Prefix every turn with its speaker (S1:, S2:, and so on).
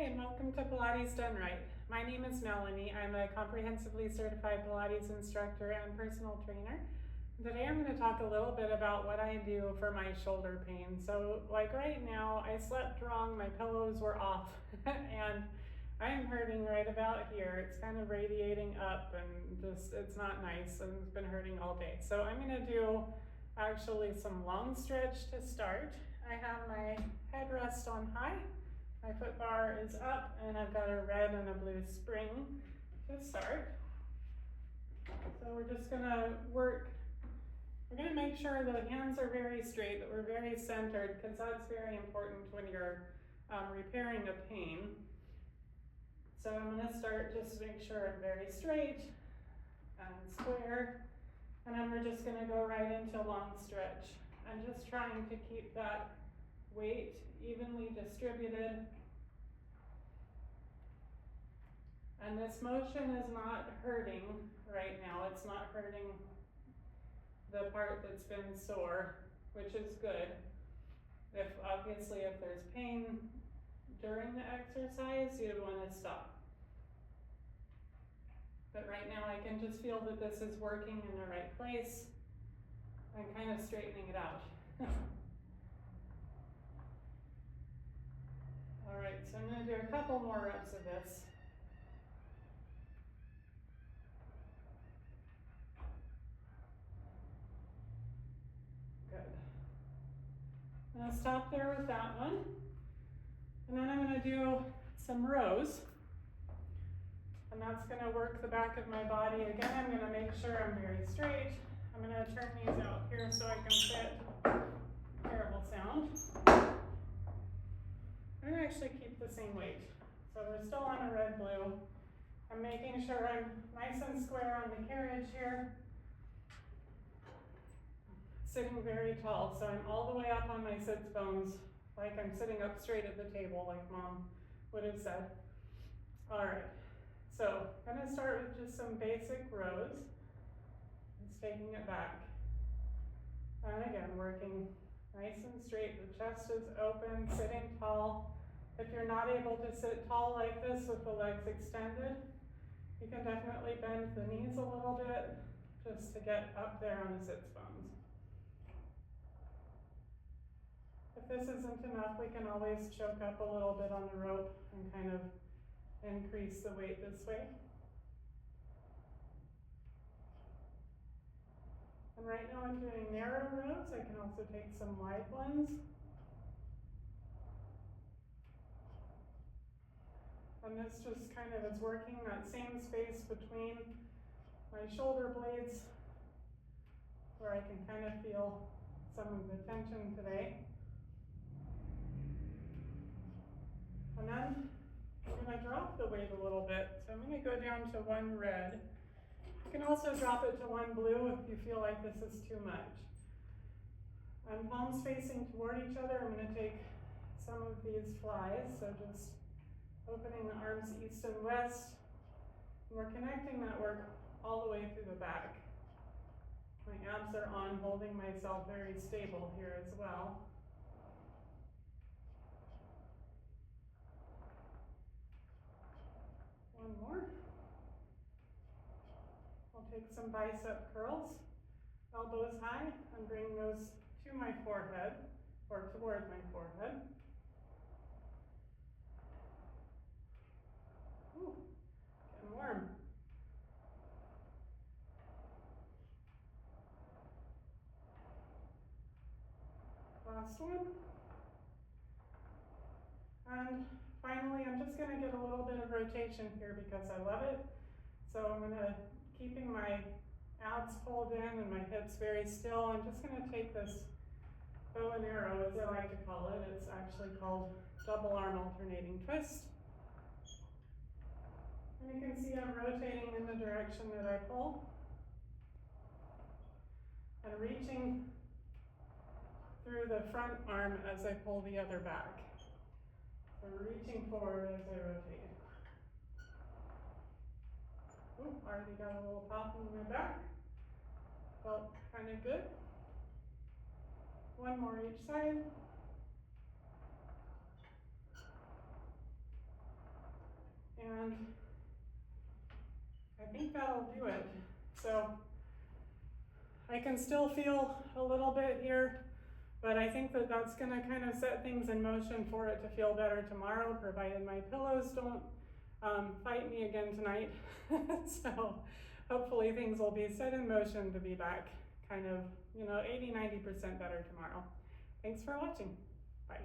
S1: and welcome to Pilates Done Right. My name is Melanie. I'm a comprehensively certified Pilates instructor and personal trainer. Today I'm going to talk a little bit about what I do for my shoulder pain. So like right now, I slept wrong, my pillows were off, and I am hurting right about here. It's kind of radiating up and just, it's not nice, and it's been hurting all day. So I'm going to do actually some long stretch to start. I have my headrest on high. My foot bar is up and I've got a red and a blue spring to start. So we're just gonna work, we're gonna make sure the hands are very straight, that we're very centered, because that's very important when you're repairing a pain. So I'm gonna start just to make sure I'm very straight and square, and then we're just gonna go right into long stretch. I'm just trying to keep that weight evenly distributed. And this motion is not hurting right now. It's not hurting the part that's been sore, which is good. Obviously if there's pain during the exercise, you'd want to stop. But right now I can just feel that this is working in the right place. I'm kind of straightening it out. All right, so I'm going to do a couple more reps of this. Good. I'm going to stop there with that one. And then I'm going to do some rows. And that's going to work the back of my body. Again, I'm going to make sure I'm very straight. I'm going to turn these out here so I can fit. Terrible sound. I'm going to actually keep the same weight. So we're still on a red-blue. I'm making sure I'm nice and square on the carriage here. Sitting very tall, so I'm all the way up on my sits bones, like I'm sitting up straight at the table, like Mom would have said. All right, so I'm gonna start with just some basic rows. Just taking it back. And again, working nice and straight. The chest is open, sitting tall. If you're not able to sit tall like this with the legs extended, you can definitely bend the knees a little bit just to get up there on the sits bones. If this isn't enough, we can always choke up a little bit on the rope and kind of increase the weight this way. And right now I'm doing narrow rows. I can also take some wide ones. And this just kind of is working that same space between my shoulder blades where I can kind of feel some of the tension today. And then I'm going to drop the weight a little bit. So I'm going to go down to one red. You can also drop it to one blue if you feel like this is too much. And palms facing toward each other, I'm going to take some of these flies. So just opening the arms east and west. And we're connecting that work all the way through the back. My abs are on, holding myself very stable here as well. One more. I'll take some bicep curls, elbows high, and bring those to my forehead, or toward my forehead. Ooh, getting warm. Last one. And finally, I'm just going to get a little bit of rotation here because I love it. So I'm going to, keeping my abs pulled in and my hips very still, I'm just going to take this bow and arrow, as I like to call it. It's actually called double arm alternating twist. And you can see I'm rotating in the direction that I pull. And reaching through the front arm as I pull the other back. So reaching forward as I rotate. Ooh, already got a little pop in my back. Felt kind of good. One more each side. And I think that'll do it. So I can still feel a little bit here, but I think that that's gonna kind of set things in motion for it to feel better tomorrow, provided my pillows don't fight me again tonight. So hopefully things will be set in motion to be back kind of, 80–90% better tomorrow. Thanks for watching. Bye.